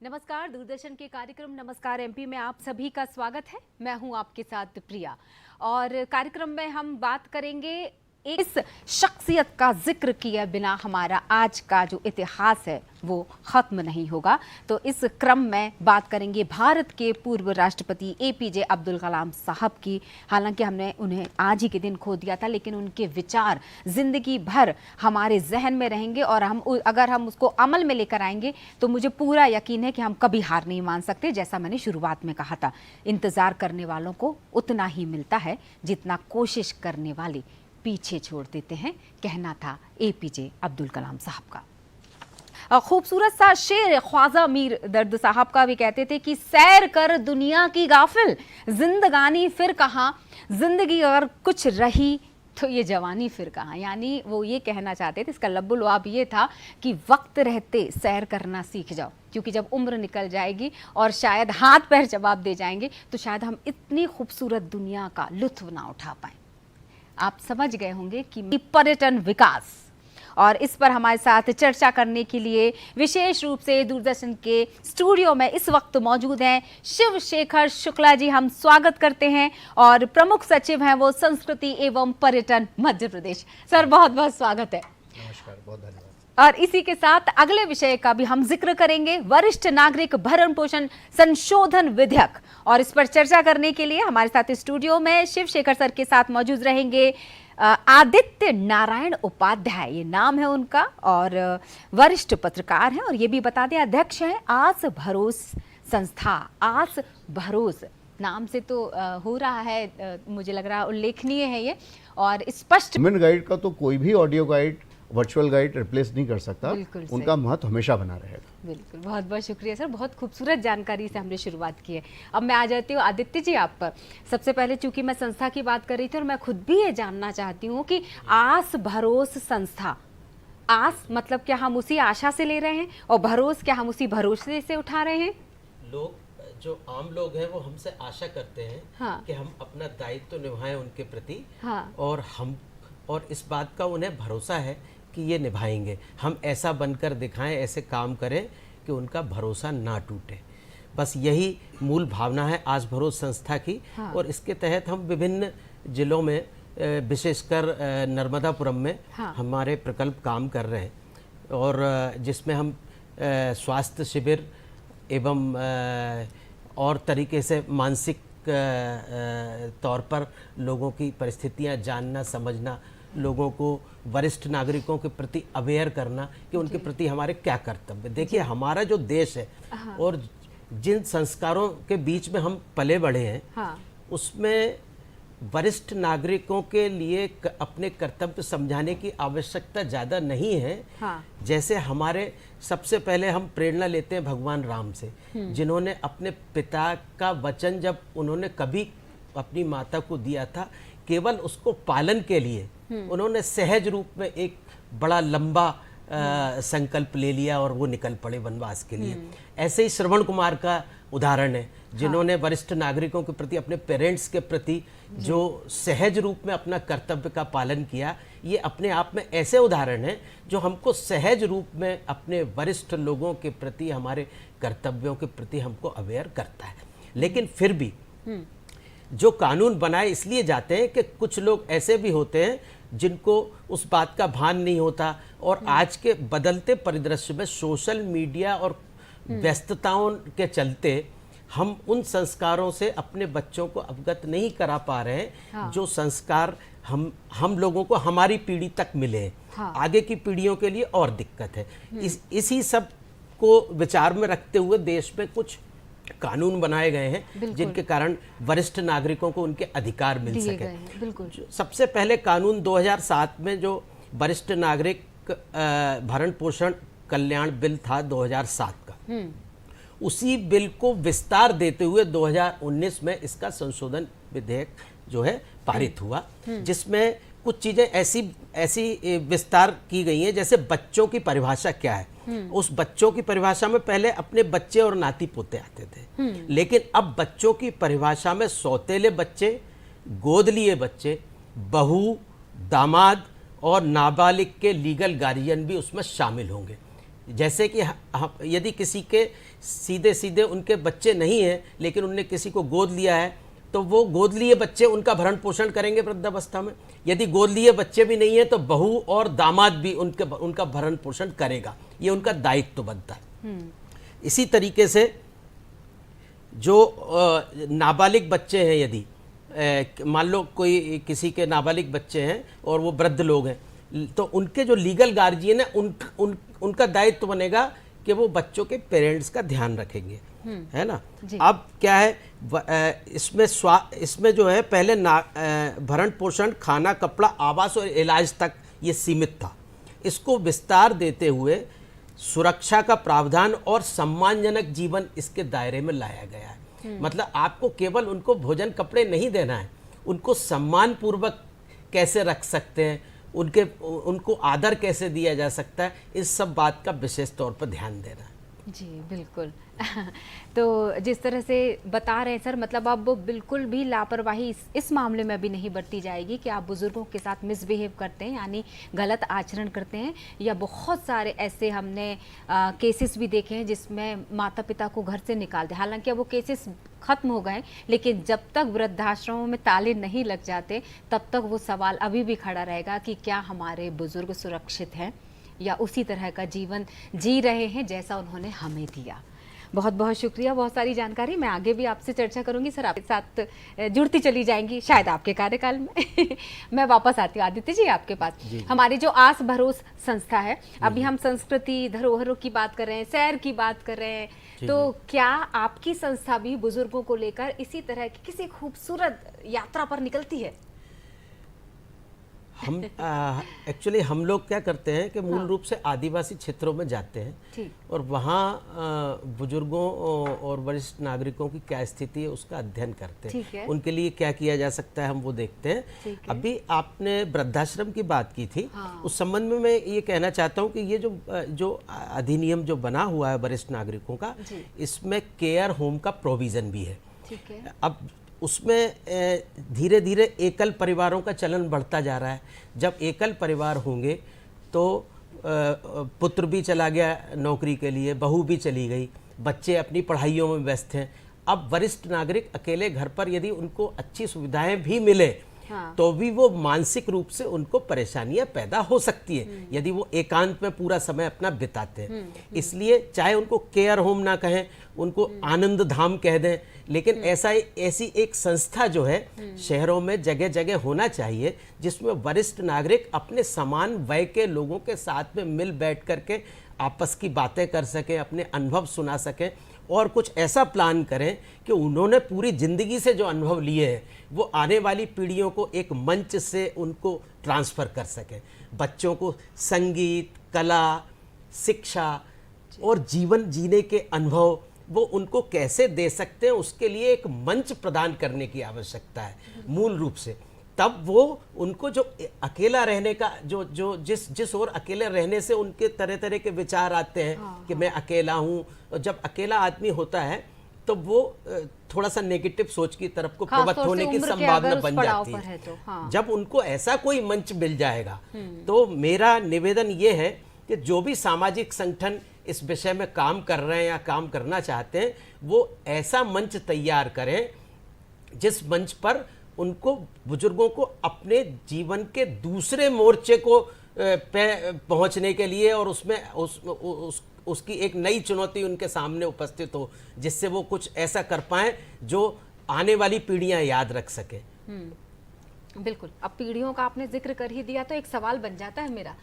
नमस्कार, दूरदर्शन के कार्यक्रम नमस्कार एमपी में आप सभी का स्वागत है। मैं हूं आपके साथ प्रिया और कार्यक्रम में हम बात करेंगे इस शख्सियत का जिक्र किए बिना हमारा आज का जो इतिहास है वो ख़त्म नहीं होगा। तो इस क्रम में बात करेंगे भारत के पूर्व राष्ट्रपति एपीजे अब्दुल कलाम साहब की। हालांकि हमने उन्हें आज ही के दिन खो दिया था, लेकिन उनके विचार ज़िंदगी भर हमारे जहन में रहेंगे और अगर हम उसको अमल में लेकर आएंगे तो मुझे पूरा यकीन है कि हम कभी हार नहीं मान सकते। जैसा मैंने शुरुआत में कहा था, इंतज़ार करने वालों को उतना ही मिलता है जितना कोशिश करने वाले पीछे छोड़ देते हैं, कहना था एपीजे अब्दुल कलाम साहब का। खूबसूरत सा शेर ख्वाजा मीर दर्द साहब का भी कहते थे कि सैर कर दुनिया की गाफिल, जिंदगानी फिर कहाँ, जिंदगी अगर कुछ रही तो ये जवानी फिर कहाँ। यानी वो ये कहना चाहते थे, इसका लब्बुल-लुआब ये था कि वक्त रहते सैर करना सीख जाओ, क्योंकि जब उम्र निकल जाएगी और शायद हाथ पैर जवाब दे जाएंगे तो शायद हम इतनी खूबसूरत दुनिया का लुत्फ ना उठा पाएं। आप समझ गए होंगे कि पर्यटन विकास, और इस पर हमारे साथ चर्चा करने के लिए विशेष रूप से दूरदर्शन के स्टूडियो में इस वक्त मौजूद हैं शिव शेखर शुक्ला जी। हम स्वागत करते हैं और प्रमुख सचिव हैं वो संस्कृति एवं पर्यटन मध्य प्रदेश। सर बहुत बहुत स्वागत है। नमस्कार, बहुत धन्यवाद। और इसी के साथ अगले विषय का भी हम जिक्र करेंगे, वरिष्ठ नागरिक भरण पोषण संशोधन विधेयक। और इस पर चर्चा करने के लिए हमारे साथ स्टूडियो में शिव शेखर सर के साथ मौजूद रहेंगे आदित्य नारायण उपाध्याय, ये नाम है उनका, और वरिष्ठ पत्रकार हैं और ये भी बता दें अध्यक्ष हैं आस भरोस संस्था। आस भरोस नाम से तो हो रहा है, मुझे लग रहा उल्लेखनीय है ये और स्पष्ट। ह्यूमन गाइड का तो कोई भी audio guide, virtual guide replace नहीं कर सकता। उनका महत्व हमेशा बना रहेगा। बिल्कुल, बहुत बहुत शुक्रिया सर, बहुत खूबसूरत जानकारी से हमने शुरुआत की है। अब मैं आ जाती हूँ आदित्य जी आप पर। सबसे पहले चूंकि मैं संस्था की बात कर रही थी और मैं खुद भी ये जानना चाहती हूँ कि आस भरोस संस्था, आस मतलब क्या हम उसी आशा से ले रहे हैं और भरोस क्या हम उसी भरोसे से उठा रहे हैं? लोग जो आम लोग हैं वो हमसे आशा करते हैं हाँ। कि हम अपना दायित्व निभाएं उनके प्रति। हाँ। और इस बात का उन्हें भरोसा है कि ये निभाएंगे। हम ऐसा बनकर दिखाएं, ऐसे काम करें कि उनका भरोसा ना टूटे। बस यही मूल भावना है आस भरोस संस्था की। हाँ। और इसके तहत हम विभिन्न जिलों में, विशेषकर नर्मदापुरम में, हाँ। हमारे प्रकल्प काम कर रहे हैं और जिसमें हम स्वास्थ्य शिविर एवं और तरीके से मानसिक तौर पर लोगों की परिस्थितियां जानना, समझना, लोगों को, वरिष्ठ नागरिकों के प्रति अवेयर करना कि उनके प्रति हमारे क्या कर्तव्य। देखिए हमारा जो देश है और जिन संस्कारों के बीच में हम पले बढ़े हैं, हाँ। उसमें वरिष्ठ नागरिकों के लिए अपने कर्तव्य समझाने की आवश्यकता ज़्यादा नहीं है। हाँ। जैसे हमारे सबसे पहले हम प्रेरणा लेते हैं भगवान राम से, जिन्होंने अपने पिता का वचन जब उन्होंने कभी अपनी माता को दिया था, केवल उसको पालन के लिए उन्होंने सहज रूप में एक बड़ा लंबा संकल्प ले लिया और वो निकल पड़े वनवास के लिए। ऐसे ही श्रवण कुमार का उदाहरण है, जिन्होंने वरिष्ठ नागरिकों के प्रति, अपने पेरेंट्स के प्रति जो सहज रूप में अपना कर्तव्य का पालन किया। ये अपने आप में ऐसे उदाहरण हैं जो हमको सहज रूप में अपने वरिष्ठ लोगों के प्रति, हमारे कर्तव्यों के प्रति हमको अवेयर करता है। लेकिन फिर भी जो कानून बनाए इसलिए जाते हैं कि कुछ लोग ऐसे भी होते हैं जिनको उस बात का भान नहीं होता, और आज के बदलते परिदृश्य में सोशल मीडिया और व्यस्तताओं के चलते हम उन संस्कारों से अपने बच्चों को अवगत नहीं करा पा रहे हैं। हाँ। जो संस्कार हम लोगों को हमारी पीढ़ी तक मिले हैं। हाँ। आगे की पीढ़ियों के लिए और दिक्कत है। इसी सब को विचार में रखते हुए देश में कुछ कानून बनाए गए हैं जिनके कारण वरिष्ठ नागरिकों को उनके अधिकार मिल सके। बिल्कुल। सबसे पहले कानून 2007 में जो वरिष्ठ नागरिक भरण पोषण कल्याण बिल था 2007 का, उसी बिल को विस्तार देते हुए 2019 में इसका संशोधन विधेयक जो है पारित हुआ, जिसमें कुछ चीजें ऐसी विस्तार की गई हैं। जैसे बच्चों की परिभाषा क्या है, उस बच्चों की परिभाषा में पहले अपने बच्चे और नाती पोते आते थे, लेकिन अब बच्चों की परिभाषा में सौतेले बच्चे, गोद लिए बच्चे, बहू, दामाद और नाबालिग के लीगल गार्जियन भी उसमें शामिल होंगे। जैसे कि यदि किसी के सीधे सीधे उनके बच्चे नहीं हैं लेकिन उनने किसी को गोद लिया है तो वो गोद लिए बच्चे उनका भरण पोषण करेंगे वृद्धावस्था में। यदि गोद लिए बच्चे भी नहीं है तो बहू और दामाद भी उनका भरण पोषण करेगा, ये उनका दायित्व बनता है। इसी तरीके से जो नाबालिग बच्चे हैं, यदि मान लो कोई किसी के नाबालिग बच्चे हैं और वो वृद्ध लोग हैं तो उनके जो लीगल गार्जियन है उनका दायित्व बनेगा कि वो बच्चों के पेरेंट्स का ध्यान रखेंगे, है ना। अब क्या है इसमें जो है पहले भरण पोषण, खाना, कपड़ा, आवास और इलाज तक ये सीमित था। इसको विस्तार देते हुए सुरक्षा का प्रावधान और सम्मानजनक जीवन इसके दायरे में लाया गया है। मतलब आपको केवल उनको भोजन कपड़े नहीं देना है, उनको सम्मान पूर्वक कैसे रख सकते हैं, उनको आदर कैसे दिया जा सकता है, इस सब बात का विशेष तौर पर ध्यान देना है। जी बिल्कुल। तो जिस तरह से बता रहे हैं सर, मतलब अब बिल्कुल भी लापरवाही इस मामले में भी नहीं बरती जाएगी कि आप बुजुर्गों के साथ मिसबिहेव करते हैं, यानी गलत आचरण करते हैं। या बहुत सारे ऐसे हमने केसेस भी देखे हैं जिसमें माता पिता को घर से निकाल दिया। हालांकि अब वो केसेस खत्म हो गए, लेकिन जब तक वृद्धाश्रमों में ताले नहीं लग जाते तब तक वो सवाल अभी भी खड़ा रहेगा कि क्या हमारे बुजुर्ग सुरक्षित हैं या उसी तरह का जीवन जी रहे हैं जैसा उन्होंने हमें दिया। बहुत बहुत शुक्रिया, बहुत सारी जानकारी। मैं आगे भी आपसे चर्चा करूंगी सर, आपके साथ जुड़ती चली जाएंगी शायद आपके कार्यकाल में। मैं वापस आती हूँ आदित्य जी आपके पास। हमारी जो आस भरोस संस्था है, अभी हम संस्कृति धरोहरों की बात कर रहे हैं, सैर की बात कर रहे हैं, तो क्या आपकी संस्था भी बुजुर्गों को लेकर इसी तरह की किसी खूबसूरत यात्रा पर निकलती है? हम एक्चुअली हम लोग क्या करते हैं कि मूल रूप से आदिवासी क्षेत्रों में जाते हैं और वहाँ बुजुर्गों और वरिष्ठ नागरिकों की क्या स्थिति है उसका अध्ययन करते हैं। उनके लिए क्या किया जा सकता है हम वो देखते हैं। अभी आपने वृद्धाश्रम की बात की थी, उस संबंध में मैं ये कहना चाहता हूँ कि ये जो अधिनियम जो बना हुआ है वरिष्ठ नागरिकों का, इसमें केयर होम का प्रोविज़न भी है। अब उसमें धीरे धीरे एकल परिवारों का चलन बढ़ता जा रहा है। जब एकल परिवार होंगे तो पुत्र भी चला गया नौकरी के लिए, बहू भी चली गई, बच्चे अपनी पढ़ाइयों में व्यस्त हैं। अब वरिष्ठ नागरिक अकेले घर पर यदि उनको अच्छी सुविधाएं भी मिले तो भी वो मानसिक रूप से उनको परेशानियां पैदा हो सकती है यदि वो एकांत में पूरा समय अपना बिताते हैं। इसलिए चाहे उनको केयर होम ना कहें, उनको आनंद धाम कह दें, लेकिन ऐसी एक संस्था जो है शहरों में जगह जगह होना चाहिए जिसमें वरिष्ठ नागरिक अपने समान वय के लोगों के साथ में मिल बैठ करके आपस की बातें कर सकें, अपने अनुभव सुना सकें और कुछ ऐसा प्लान करें कि उन्होंने पूरी ज़िंदगी से जो अनुभव लिए हैं वो आने वाली पीढ़ियों को एक मंच से उनको ट्रांसफ़र कर सकें। बच्चों को संगीत, कला, शिक्षा और जीवन जीने के अनुभव वो उनको कैसे दे सकते हैं, उसके लिए एक मंच प्रदान करने की आवश्यकता है मूल रूप से। तब वो उनको जो अकेला रहने का जो जिस ओर अकेले रहने से उनके तरह तरह के विचार आते हैं कि मैं अकेला हूँ, और जब अकेला आदमी होता है तो वो थोड़ा सा नेगेटिव सोच की तरफ को प्रवृत्त होने की संभावना बन जाती है। जब उनको ऐसा कोई मंच मिल जाएगा तो मेरा निवेदन ये है कि जो भी सामाजिक संगठन इस विषय में काम कर रहे हैं या काम करना चाहते हैं वो ऐसा मंच तैयार करें जिस मंच पर उनको बुजुर्गों को अपने जीवन के दूसरे मोर्चे को पे पहुंचने के लिए और उसमें उसकी एक नई चुनौती उनके सामने उपस्थित हो, जिससे वो कुछ ऐसा कर पाएं जो आने वाली पीढ़ियां याद रख सके। बिल्कुल। अब पीढ़ियों का आपने जिक्र कर ही दिया तो एक सवाल बन जाता है मेरा